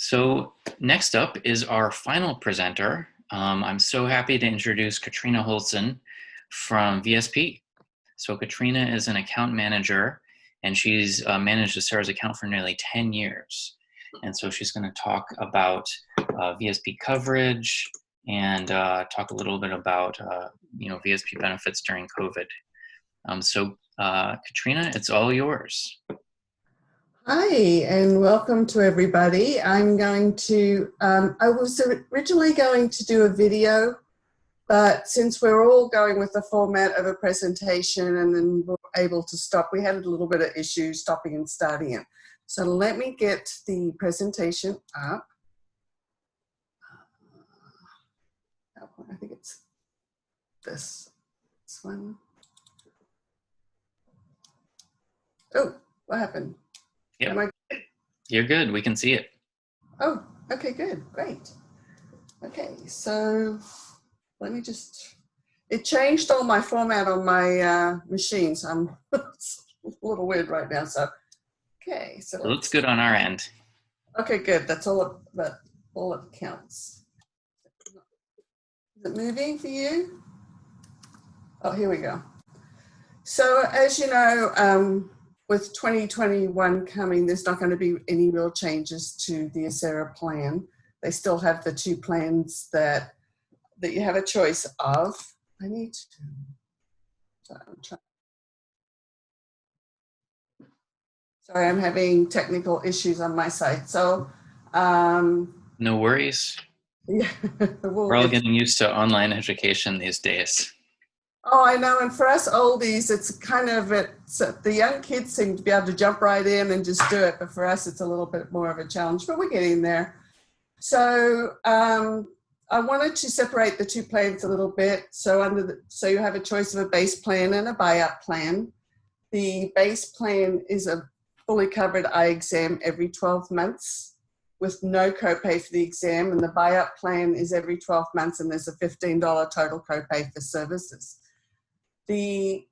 So next up is our final presenter. I'm so happy to introduce Katrina Holson from VSP. So Katrina is an account manager, and she's managed Acera's account for nearly 10 years. And so she's going to talk about VSP coverage and talk a little bit about VSP benefits during COVID. Katrina, it's all yours. Hi, and welcome to everybody. I'm going to, I was originally going to do a video, but since we're all going with the format of a presentation and then we're able to stop, we had a little bit of issue stopping and starting it. So let me get the presentation up. I think it's this one. Oh, what happened? Yep. You're good. We can see it. Oh, okay, good. Great. Okay, so let me just, it changed all my format on my machine, so I'm it's a little weird right now. So, okay. So it looks good on our end. Okay, good. That's all that counts. Is it moving for you? Oh, here we go. So as you know, with 2021 coming, there's not going to be any real changes to the Acera plan. They still have the two plans that you have a choice of. I need to, sorry, I'm having technical issues on my side. So, no worries. Yeah, we're all getting used to online education these days. Oh, I know. And for us oldies, it's kind of, the young kids seem to be able to jump right in and just do it. But for us, it's a little bit more of a challenge, but we're getting there. So I wanted to separate the two plans a little bit. So so you have a choice of a base plan and a buyout plan. The base plan is a fully covered eye exam every 12 months with no copay for the exam. And the buyout plan is every 12 months and there's a $15 total copay for services. The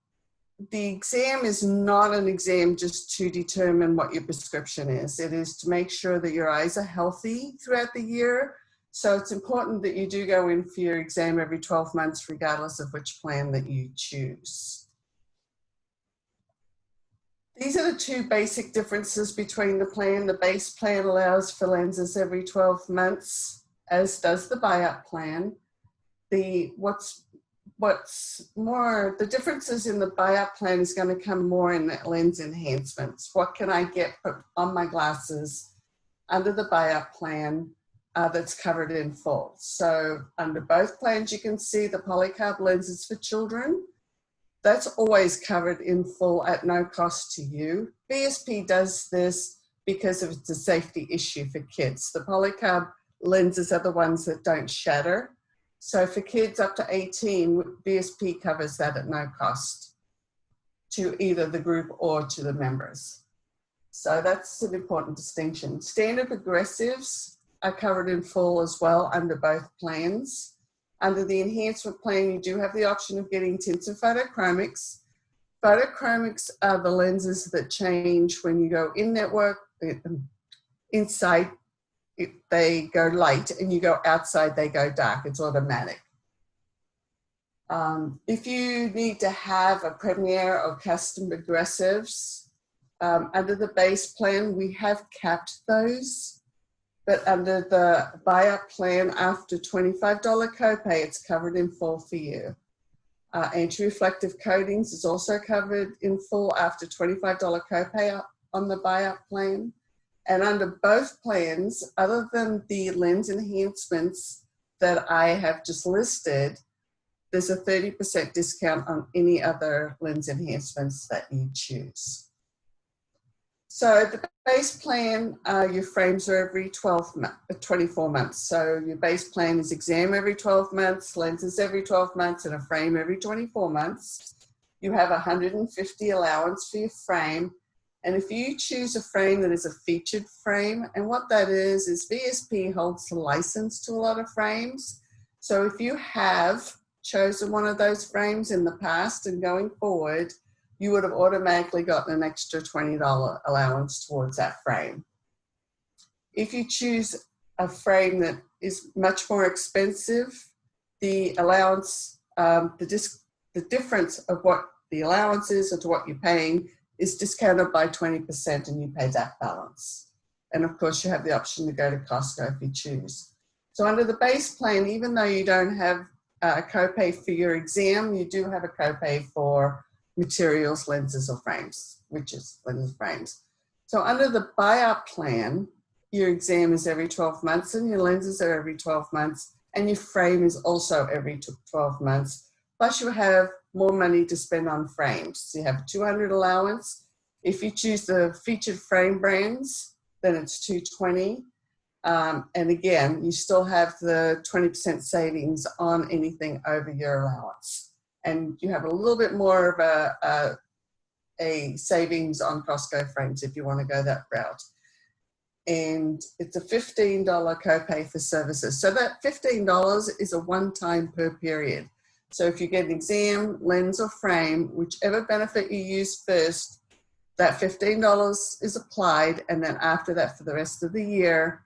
exam is not an exam just to determine what your prescription is. It is to make sure that your eyes are healthy throughout the year. So it's important that you do go in for your exam every 12 months, regardless of which plan that you choose. These are the two basic differences between the plan. The base plan allows for lenses every 12 months, as does the buyout plan. The differences in the buyout plan is going to come more in lens enhancements. What can I get on my glasses under the buyout plan that's covered in full? So under both plans, you can see the polycarb lenses for children. That's always covered in full at no cost to you. VSP does this because it's a safety issue for kids. The polycarb lenses are the ones that don't shatter. So for kids up to 18, VSP covers that at no cost to either the group or to the members. So that's an important distinction. Standard progressives are covered in full as well under both plans. Under the enhancement plan, you do have the option of getting tints and photochromics. Photochromics are the lenses that change when you go in network, inside, they go light, and you go outside, they go dark. It's automatic. If you need to have a Premiere or custom progressives, under the base plan, we have capped those. But under the buyout plan, after $25 copay, it's covered in full for you. Anti-reflective coatings is also covered in full after $25 copay on the buyout plan. And under both plans, other than the lens enhancements that I have just listed, there's a 30% discount on any other lens enhancements that you choose. So the base plan, your frames are every 24 months. So your base plan is exam every 12 months, lenses every 12 months, and a frame every 24 months. You have $150 allowance for your frame. And if you choose a frame that is a featured frame, and what that is VSP holds the license to a lot of frames. So if you have chosen one of those frames in the past and going forward, you would have automatically gotten an extra $20 allowance towards that frame. If you choose a frame that is much more expensive, the allowance, the difference of what the allowance is and to what you're paying is discounted by 20% and you pay that balance. And of course you have the option to go to Costco if you choose. So under the base plan, even though you don't have a copay for your exam, you do have a copay for materials, lenses, or frames, which is lenses, frames. So under the buyout plan, your exam is every 12 months and your lenses are every 12 months and your frame is also every 12 months. Plus you have more money to spend on frames. So you have 200 allowance. If you choose the featured frame brands, then it's 220. And again, you still have the 20% savings on anything over your allowance. And you have a little bit more of a savings on Costco frames if you want to go that route. And it's a $15 copay for services. So that $15 is a one-time per period. So if you get an exam, lens, or frame, whichever benefit you use first, that $15 is applied, and then after that, for the rest of the year,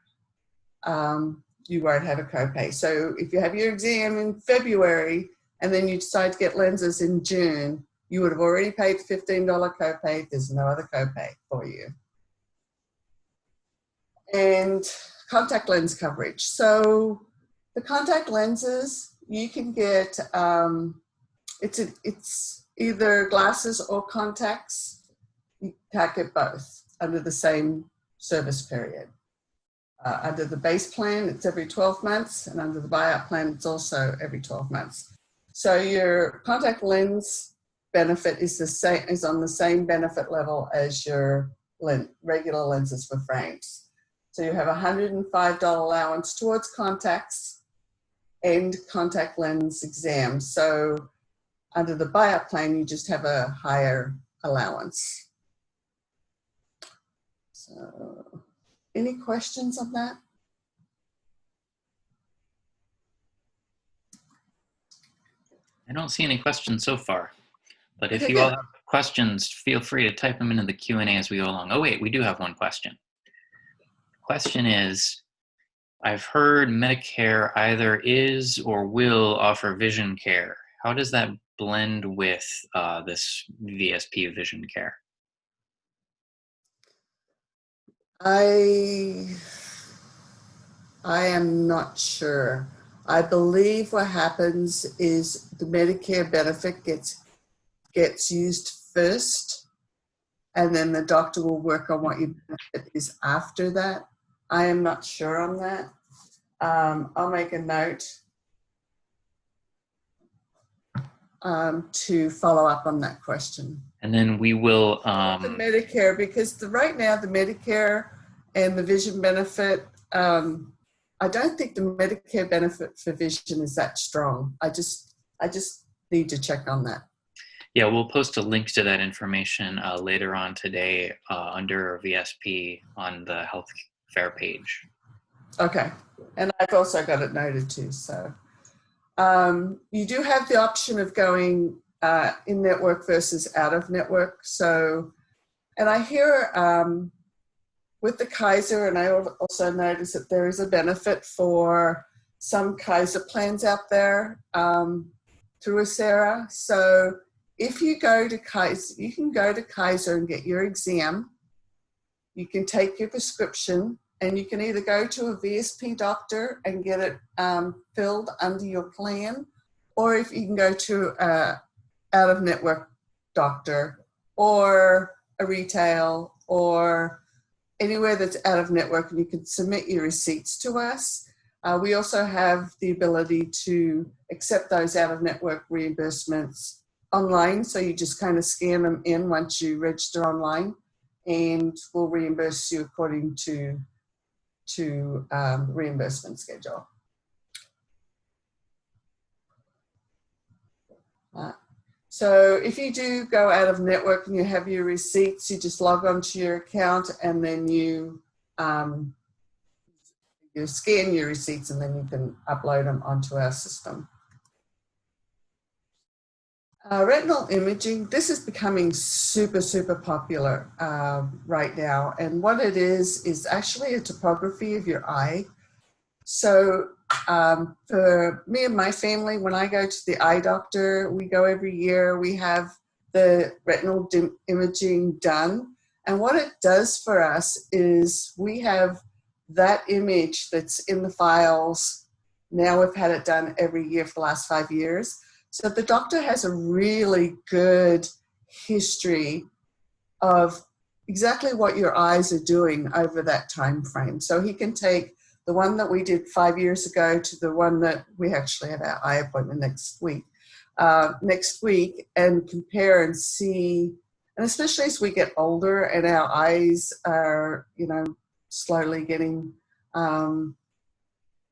you won't have a copay. So if you have your exam in February and then you decide to get lenses in June, you would have already paid the $15 copay. There's no other copay for you. And contact lens coverage. So the contact lenses, you can get, it's either glasses or contacts. You can't get both under the same service period. Under the base plan, it's every 12 months, and under the buyout plan, it's also every 12 months. So your contact lens benefit is the same, is on the same benefit level as your regular lenses for frames. So you have a $105 allowance towards contacts and contact lens exams. So under the buyout plan, you just have a higher allowance. So any questions on that? I don't see any questions so far, but if Okay, you all good. have questions, feel free to type them into the Q&A as we go along. Oh wait, we do have one question. Question is, I've heard Medicare either is or will offer vision care. How does that blend with this VSP vision care? I am not sure. I believe what happens is the Medicare benefit gets used first, and then the doctor will work on what your benefit is after that. I am not sure on that. I'll make a note to follow up on that question. And then we will... The Medicare, because right now the Medicare and the vision benefit, I don't think the Medicare benefit for vision is that strong. I just need to check on that. Yeah, we'll post a link to that information later on today under VSP on the health fair page. Okay, and I've also got it noted too. So you do have the option of going in network versus out of network. So, and I hear with the Kaiser, and I also notice that there is a benefit for some Kaiser plans out there through Acera. So if you go to Kaiser, you can go to Kaiser and get your exam. You can take your prescription, and you can either go to a VSP doctor and get it filled under your plan, or if you can go to a out-of-network doctor or a retail or anywhere that's out of network, and you can submit your receipts to us. We also have the ability to accept those out-of-network reimbursements online, so you just kind of scan them in once you register online, and we'll reimburse you according to reimbursement schedule. So if you do go out of network and you have your receipts, you just log on to your account, and then you scan your receipts, and then you can upload them onto our system. Retinal imaging, this is becoming super, super popular right now. And what it is actually a topography of your eye. So for me and my family, when I go to the eye doctor, we go every year, we have the retinal imaging done. And what it does for us is we have that image that's in the files. Now we've had it done every year for the last 5 years. So the doctor has a really good history of exactly what your eyes are doing over that time frame. So he can take the one that we did 5 years ago to the one that we actually have our eye appointment next week, and compare and see. And especially as we get older and our eyes are, slowly getting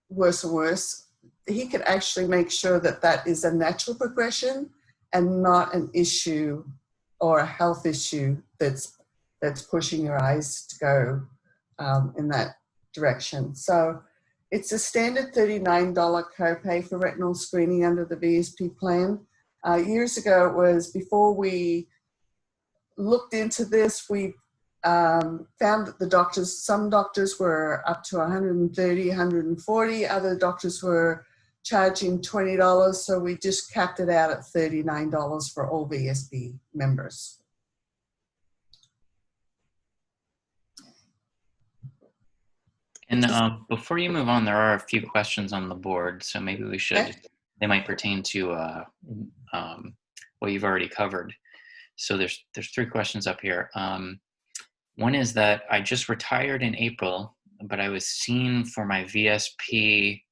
worse and worse, he could actually make sure that that is a natural progression and not an issue or a health issue that's pushing your eyes to go in that direction. So it's a standard $39 copay for retinal screening under the VSP plan. Years ago, it was before we looked into this, we found that some doctors were up to $130, $140, other doctors were charging $20, so we just capped it out at $39 for all VSP members. And before you move on, there are a few questions on the board, so maybe we should, Okay. they might pertain to what you've already covered. So there's 3 questions up here. One is that I just retired in April, but I was seen for my VSP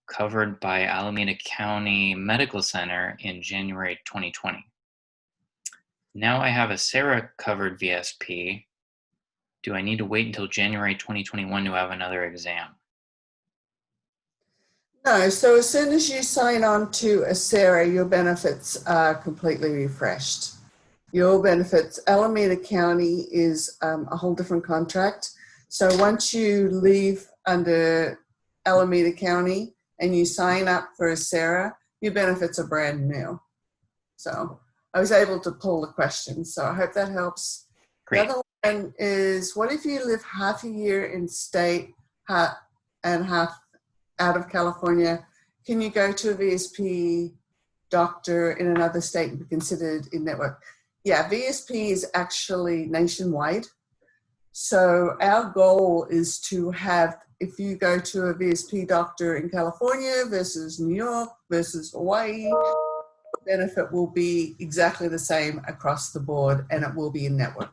covered by Alameda County Medical Center in January 2020. Now I have a Acera covered VSP. Do I need to wait until January 2021 to have another exam? No, so as soon as you sign on to Acera, your benefits are completely refreshed. Your benefits, Alameda County is a whole different contract. So once you leave under Alameda County and you sign up for Acera, your benefits are brand new. So I was able to pull the question. So I hope that helps. Great. The other one is, what if you live half a year in state and half out of California? Can you go to a VSP doctor in another state and be considered in network? Yeah, VSP is actually nationwide. So our goal is to have, if you go to a VSP doctor in California versus New York versus Hawaii, the benefit will be exactly the same across the board, and it will be in network.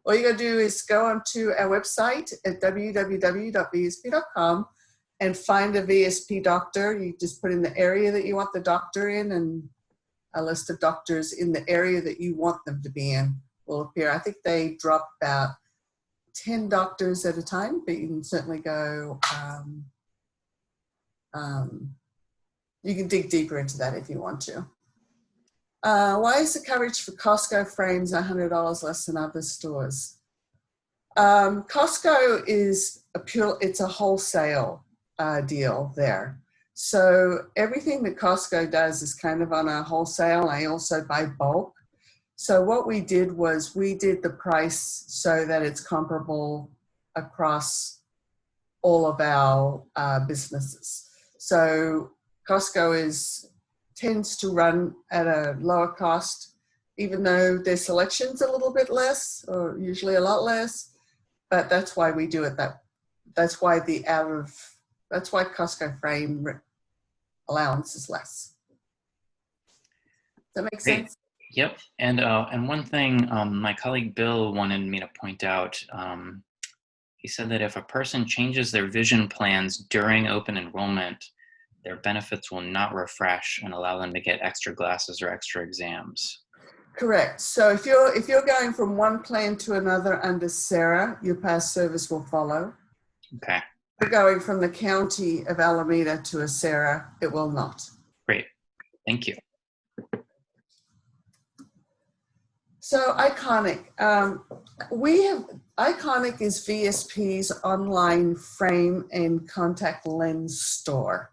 All you gotta do is go onto our website at www.vsp.com and find a VSP doctor. You just put in the area that you want the doctor in, and a list of doctors in the area that you want them to be in will appear. I think they drop about 10 doctors at a time, but you can certainly go, you can dig deeper into that if you want to. Why is the coverage for Costco frames $100 less than other stores? Costco is it's a wholesale deal there. So everything that Costco does is kind of on a wholesale. I also buy bulk. So what we did was we did the price so that it's comparable across all of our businesses. So Costco tends to run at a lower cost, even though their selection's a little bit less, or usually a lot less. But that's why we do it. That's why Costco frame allowance is less. Does that make Great. sense? Yep. And one thing my colleague Bill wanted me to point out, he said that if a person changes their vision plans during open enrollment, their benefits will not refresh and allow them to get extra glasses or extra exams. Correct. So if you're going from one plan to another under Acera, your past service will follow. Okay. If you're going from the county of Alameda to Acera, it will not. Great. Thank you. So Iconic. Iconic is VSP's online frame and contact lens store.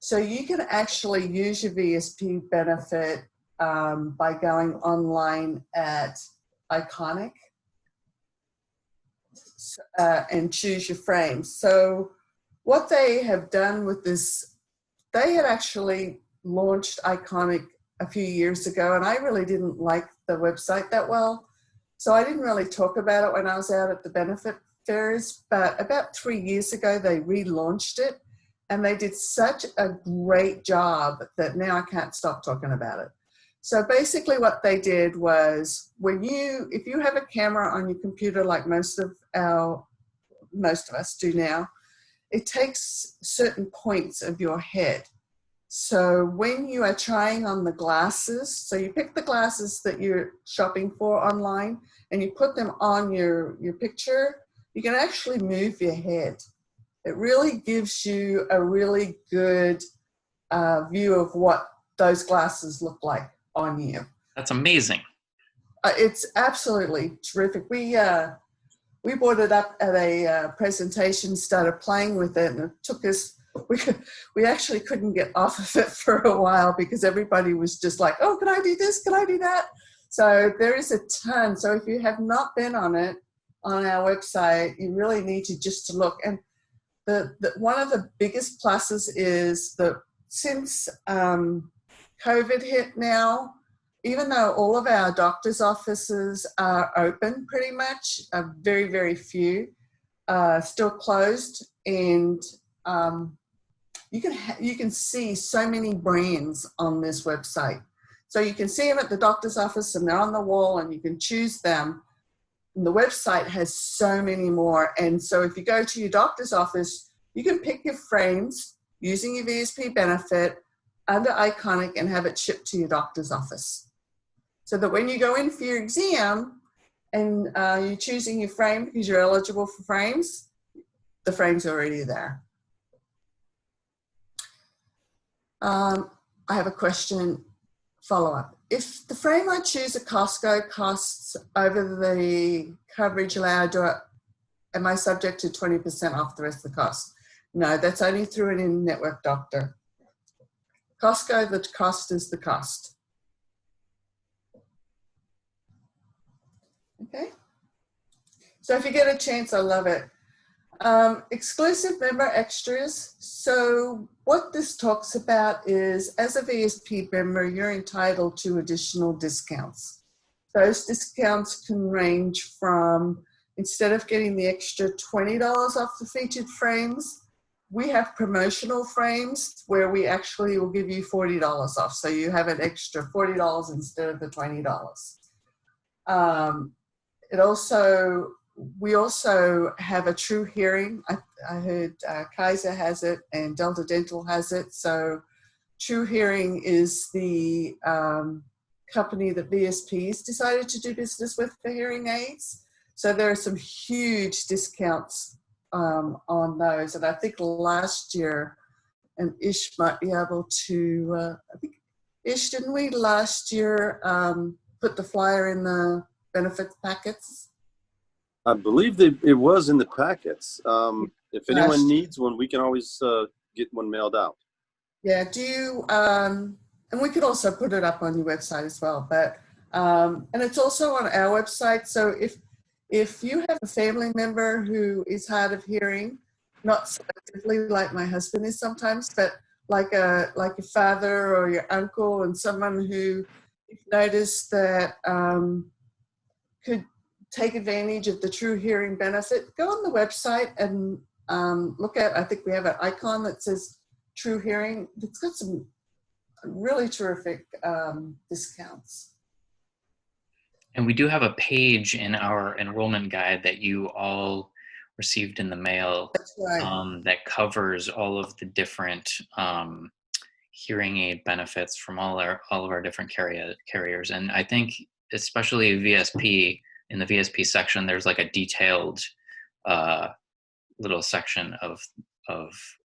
So you can actually use your VSP benefit by going online at Iconic and choose your frames. So what they have done with this, they had actually launched Iconic a few years ago, and I really didn't like the website that well. So I didn't really talk about it when I was out at the benefit fairs, but about 3 years ago, they relaunched it, and they did such a great job that now I can't stop talking about it. So basically what they did was, if you have a camera on your computer like most of us do now, it takes certain points of your head. So when you are trying on the glasses, so you pick the glasses that you're shopping for online and you put them on your picture, you can actually move your head. It really gives you a really good view of what those glasses look like on you. That's amazing. It's absolutely terrific. We brought it up at a presentation, started playing with it, and it took us, we actually couldn't get off of it for a while because everybody was just like, oh, can I do this? Can I do that? So there is a ton. So if you have not been on it, on our website, you really need to just to look. And one of the biggest pluses is that since COVID hit now, even though all of our doctor's offices are open pretty much, very, very few still closed, and you can see so many brands on this website. So you can see them at the doctor's office and they're on the wall and you can choose them. And the website has so many more. And so if you go to your doctor's office, you can pick your frames using your VSP benefit under Iconic and have it shipped to your doctor's office. So that when you go in for your exam and you're choosing your frame because you're eligible for frames, the frame's already there. I have a question follow-up. If the frame I choose at Costco costs over the coverage allowed, am I subject to 20% off the rest of the cost? No, that's only through an in-network doctor. Costco, the cost is the cost. Okay. So if you get a chance, I love it. Exclusive member extras. So what this talks about is, as a VSP member, you're entitled to additional discounts. Those discounts can range from, instead of getting the extra $20 off the featured frames, we have promotional frames where we actually will give you $40 off. So you have an extra $40 instead of the $20. We also have a True Hearing. I heard Kaiser has it and Delta Dental has it. So True Hearing is the company that VSP's decided to do business with for hearing aids. So there are some huge discounts on those. And I think last year, and Ish might be able to, I think, Ish, didn't we last year put the flyer in the benefits packets? I believe that it was in the packets. If anyone needs one, we can always get one mailed out. Yeah, do you, and we could also put it up on your website as well, but, and it's also on our website. So if you have a family member who is hard of hearing, not selectively like my husband is sometimes, but like your father or your uncle and someone who you've noticed that could take advantage of the True Hearing benefit, go on the website and look at, I think we have an icon that says True Hearing. It's got some really terrific discounts. And we do have a page in our enrollment guide that you all received in the mail. That's right. That covers all of the different hearing aid benefits from all of our different carriers. And I think especially VSP, in the VSP section, there's like a detailed little section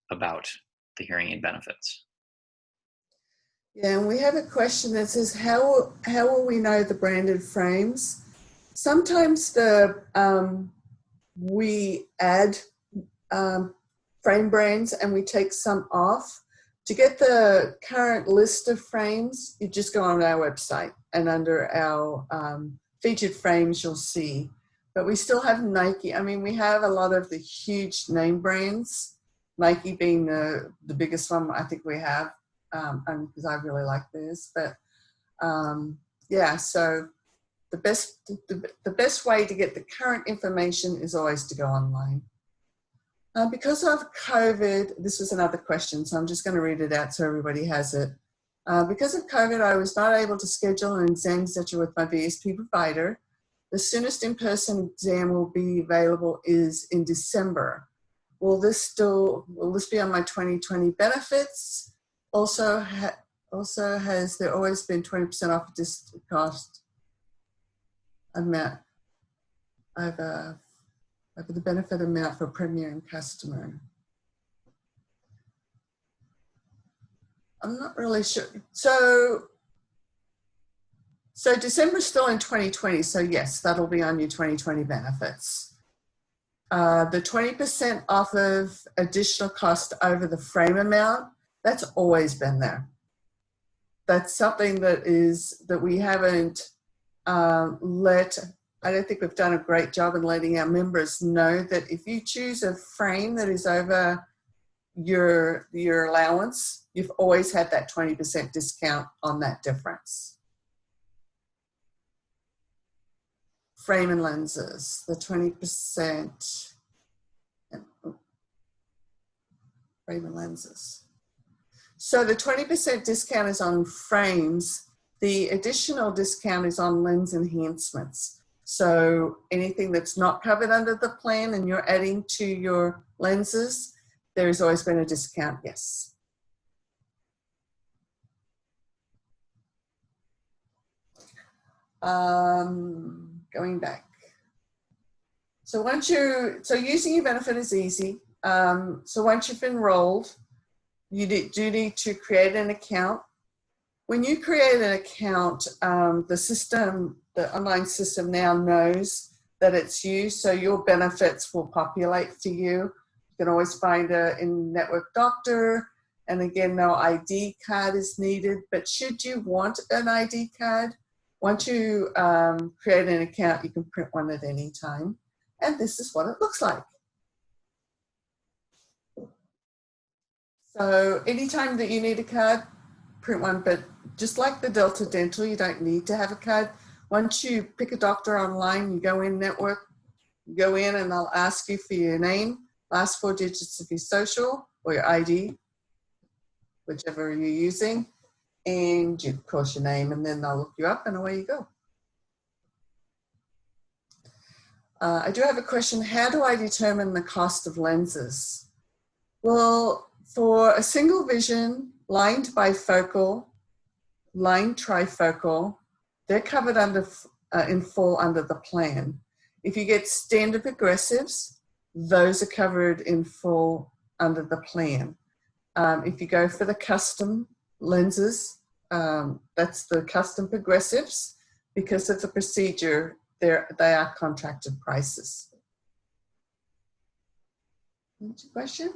about the hearing aid benefits. Yeah, and we have a question that says, how will we know the branded frames? Sometimes we add frame brands and we take some off To get the current list of frames, you just go on our website, and under our featured frames, you'll see. But we still have Nike. I mean, we have a lot of the huge name brands, Nike being the biggest one I think we have, because I really like theirs. But yeah, so the best way to get the current information is always to go online. Because of COVID, this was another question, so I'm just going to read it out so everybody has it. Because of COVID, I was not able to schedule an exam session with my VSP provider. The soonest in-person exam will be available is in December. Will this be on my 2020 benefits? Also, has there always been 20% off this cost amount? The benefit amount for Premier and customer. I'm not really sure. So December's still in 2020. So yes, that'll be on your 2020 benefits. The 20% off of additional cost over the frame amount, that's always been there. That's something that we haven't I don't think we've done a great job in letting our members know that if you choose a frame that is over your allowance, you've always had that 20% discount on that difference. Frame and lenses, the 20%. Frame and lenses. So the 20% discount is on frames. The additional discount is on lens enhancements. So anything that's not covered under the plan and you're adding to your lenses, there's always been a discount, yes. Going back. So using your benefit is easy. So once you've enrolled, you do need to create an account. When you create an account, the online system now knows that it's you, so your benefits will populate for you. You can always find an in-network doctor, and again, no ID card is needed, but should you want an ID card, once you create an account, you can print one at any time, and this is what it looks like. So anytime that you need a card, print one, but just like the Delta Dental, you don't need to have a card. Once you pick a doctor online, you go in network, you go in and they'll ask you for your name, last 4 digits of your social or your ID, whichever you're using, and of course your name, and then they'll look you up and away you go. I do have a question. How do I determine the cost of lenses? Well, for a single vision, lined bifocal, lined trifocal, they're covered in full under the plan. If you get standard progressives, those are covered in full under the plan. If you go for the custom lenses, that's the custom progressives. Because of the procedure, they are contracted prices. What's your question?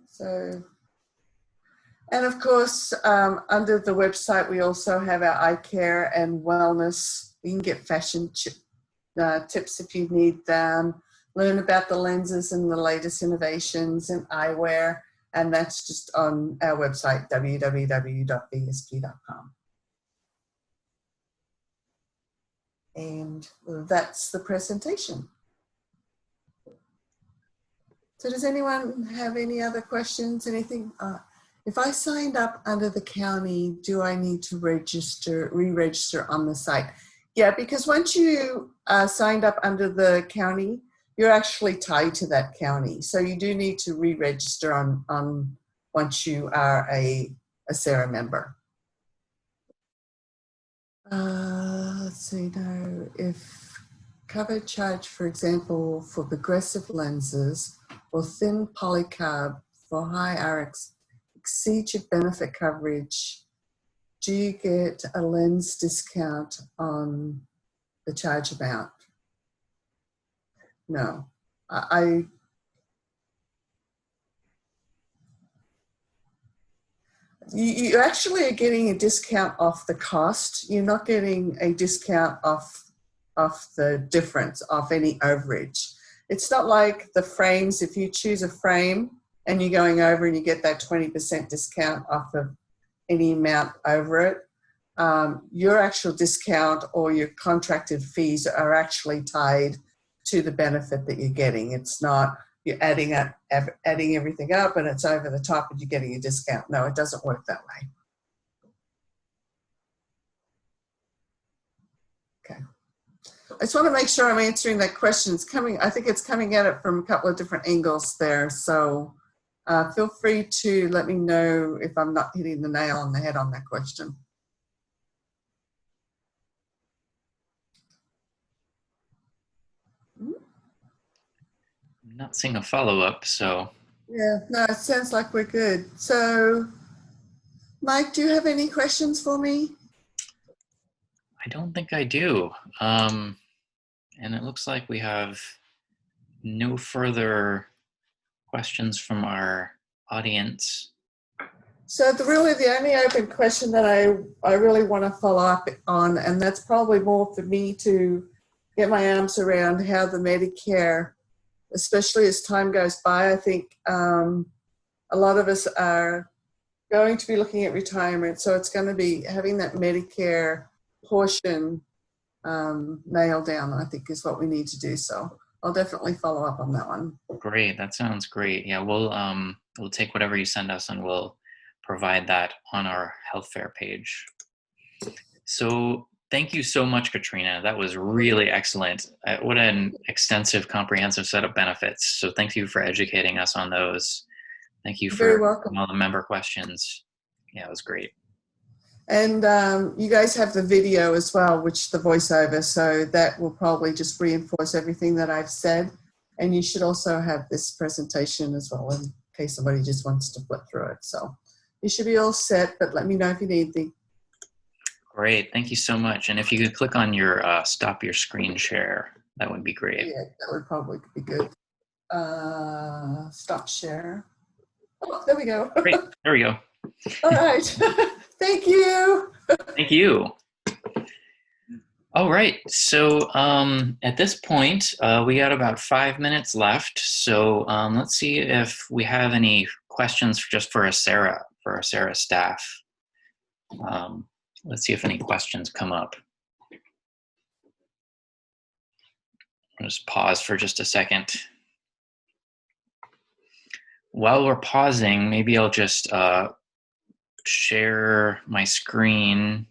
So, and of course, under the website, we also have our eye care and wellness. You can get fashion tips if you need them, learn about the lenses and the latest innovations in eyewear, and that's just on our website, www.vsp.com. And that's the presentation. So does anyone have any other questions, anything? If I signed up under the county, do I need to re-register on the site? Yeah, because once you signed up under the county, you're actually tied to that county. So you do need to re-register on once you are a Acera member. Let's see now, if covered charge, for example, for progressive lenses or thin polycarb for high RX exceeds your benefit coverage, do you get a lens discount on the charge amount? No. I You actually are getting a discount off the cost. You're not getting a discount off the difference, off any overage. It's not like the frames. If you choose a frame and you're going over and you get that 20% discount off of any amount over it, your actual discount or your contracted fees are actually tied to the benefit that you're getting. It's not you're adding everything up and it's over the top and you're getting a discount. No, it doesn't work that way. Okay. I just want to make sure I'm answering that question. I think it's coming at it from a couple of different angles there. So feel free to let me know if I'm not hitting the nail on the head on that question. I'm not seeing a follow-up, so. Yeah, no, it sounds like we're good. So, Mike, do you have any questions for me? I don't think I do. And it looks like we have no further questions from our audience. So really the only open question that I really want to follow up on, and that's probably more for me to get my arms around how the Medicare, especially as time goes by, I think a lot of us are going to be looking at retirement. So it's going to be having that Medicare portion nailed down, I think is what we need to do. So I'll definitely follow up on that one. Great, that sounds great. Yeah, we'll take whatever you send us and we'll provide that on our health fair page. So thank you so much, Katrina. That was really excellent. What an extensive, comprehensive set of benefits. So thank you for educating us on those. Thank you You're very for welcome. all the member questions. Yeah, it was great. And you guys have the video as well, which the voiceover, so that will probably just reinforce everything that I've said. And you should also have this presentation as well in case somebody just wants to flip through it. So you should be all set, but let me know if you need anything. Great, thank you so much. And if you could click on your stop your screen share, that would be great. Yeah, that would probably be good. Stop share. Oh, there we go. Great, there we go. All right. Thank you. Thank you. All right, so at this point, we got about 5 minutes left. So let's see if we have any questions just for Acera, for Acera staff. Let's see if any questions come up. I'll just pause for just a second. While we're pausing, maybe I'll just share my screen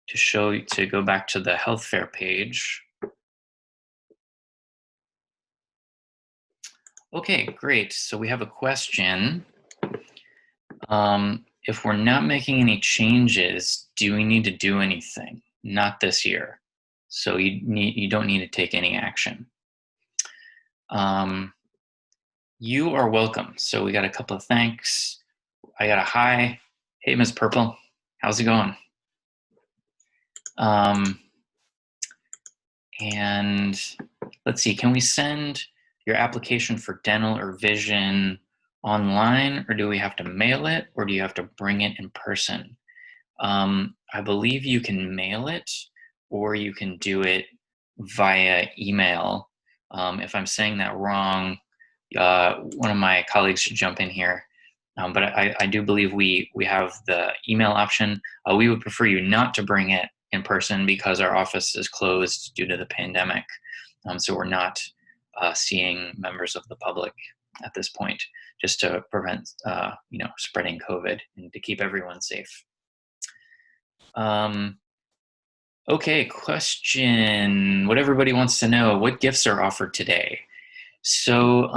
to go back to the health fair page. Okay, great. So we have a question. If we're not making any changes, do we need to do anything? Not this year. So you don't need to take any action. You are welcome. So we got a couple of thanks. I got a hi. Hey, Ms. Purple. How's it going? And let's see, can we send your application for dental or vision online, or do we have to mail it, or do you have to bring it in person? I believe you can mail it, or you can do it via email. If I'm saying that wrong, one of my colleagues should jump in here. But I do believe we have the email option. We would prefer you not to bring it in person because our office is closed due to the pandemic. So we're not seeing members of the public at this point, just to prevent spreading COVID and to keep everyone safe. Okay, question. What everybody wants to know, what gifts are offered today? So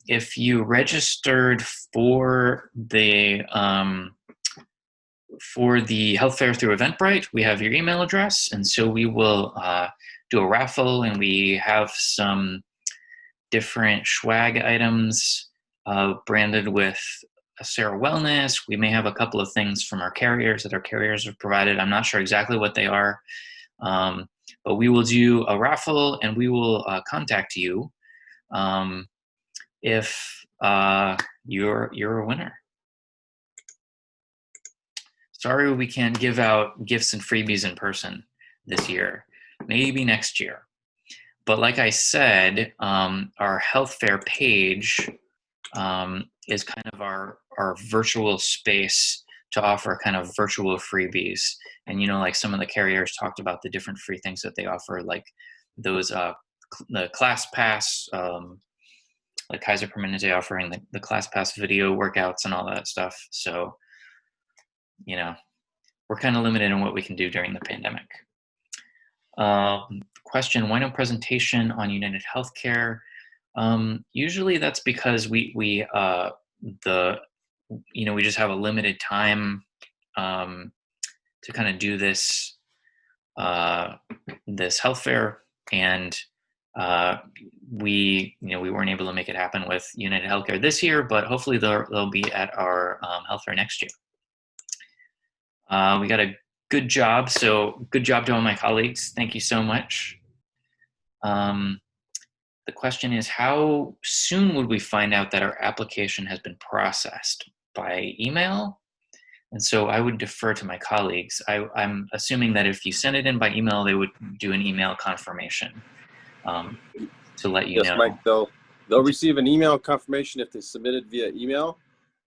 if you registered for the health fair through Eventbrite, we have your email address, and so we will do a raffle, and we have some different swag items branded with Acera Wellness. We may have a couple of things from our carriers that our carriers have provided. I'm not sure exactly what they are, but we will do a raffle, and we will contact you if you're a winner. sorry we can't give out gifts and freebies in person this year. Maybe next year. But like I said, our health fair page is kind of our virtual space to offer kind of virtual freebies. And, you know, like some of the carriers talked about the different free things that they offer, like those, the Class Pass, like Kaiser Permanente offering the Class Pass video workouts and all that stuff. So, you know, we're kind of limited in what we can do during the pandemic. Question, why no presentation on United Healthcare? Usually that's because we just have a limited time to kind of do this this health fair, and we weren't able to make it happen with United Healthcare this year, but hopefully they'll be at our health fair next year. We got a good job, so good job to all my colleagues. Thank you so much. The question is, how soon would we find out that our application has been processed? By email? And so I would defer to my colleagues. I'm assuming that if you send it in by email, they would do an email confirmation to let you know. Yes, Mike, they'll receive an email confirmation if they submit it via email,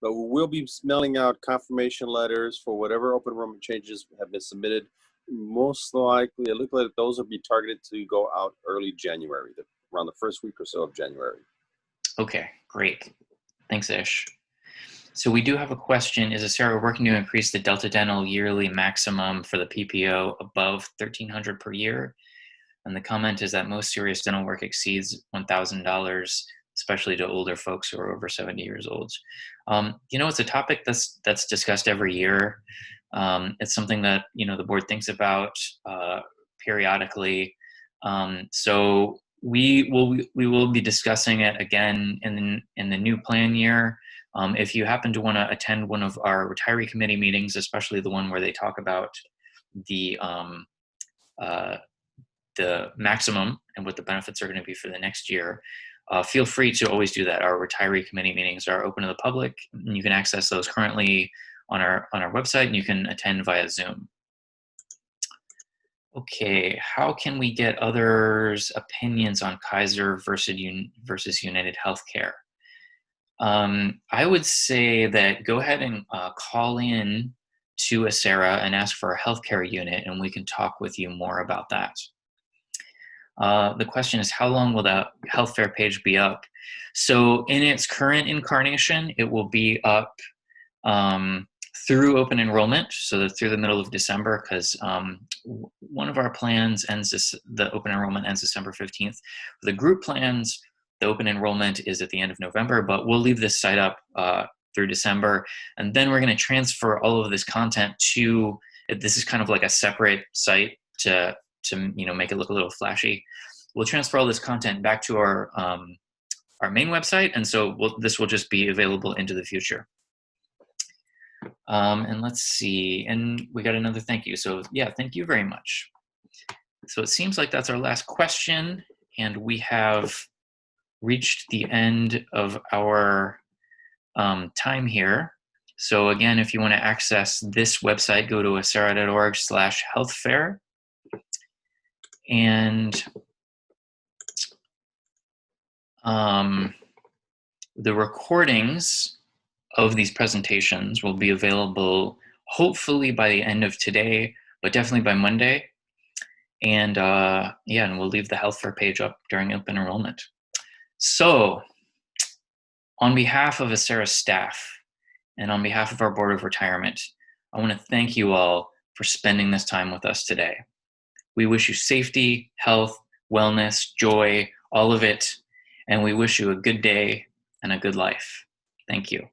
but we'll be mailing out confirmation letters for whatever open enrollment changes have been submitted. Most likely, it looks like those will be targeted to go out early January, around the first week or so of January. Okay, great. Thanks, Ish. So we do have a question. Is Acera working to increase the Delta Dental yearly maximum for the PPO above $1,300 per year? And the comment is that most serious dental work exceeds $1,000, especially to older folks who are over 70 years old. You know, it's a topic that's discussed every year. It's something that, you know, the board thinks about periodically. So we will be discussing it again in the new plan year. If you happen to want to attend one of our retiree committee meetings, especially the one where they talk about the maximum and what the benefits are going to be for the next year, feel free to always do that. Our retiree committee meetings are open to the public, and you can access those currently on our website, and you can attend via Zoom. Okay, how can we get others' opinions on Kaiser versus United Healthcare? I would say that go ahead and call in to Acera and ask for a healthcare unit, and we can talk with you more about that. The question is, how long will the health fair page be up? So in its current incarnation, it will be up through open enrollment, so through the middle of December, because one of our plans the open enrollment ends December 15th. For the group plans, the open enrollment is at the end of November, but we'll leave this site up through December, and then we're going to transfer all of this content to, this is kind of like a separate site to make it look a little flashy. We'll transfer all this content back to our main website, and so this will just be available into the future. And let's see, and we got another thank you. So yeah, thank you very much. So it seems like that's our last question, and we have reached the end of our time here. So again, if you want to access this website, go to acera.org/healthfair. And the recordings of these presentations will be available hopefully by the end of today, but definitely by Monday. And and we'll leave the health fair page up during open enrollment. So on behalf of Acera's staff and on behalf of our Board of Retirement, I want to thank you all for spending this time with us today. We wish you safety, health, wellness, joy, all of it, and we wish you a good day and a good life. Thank you.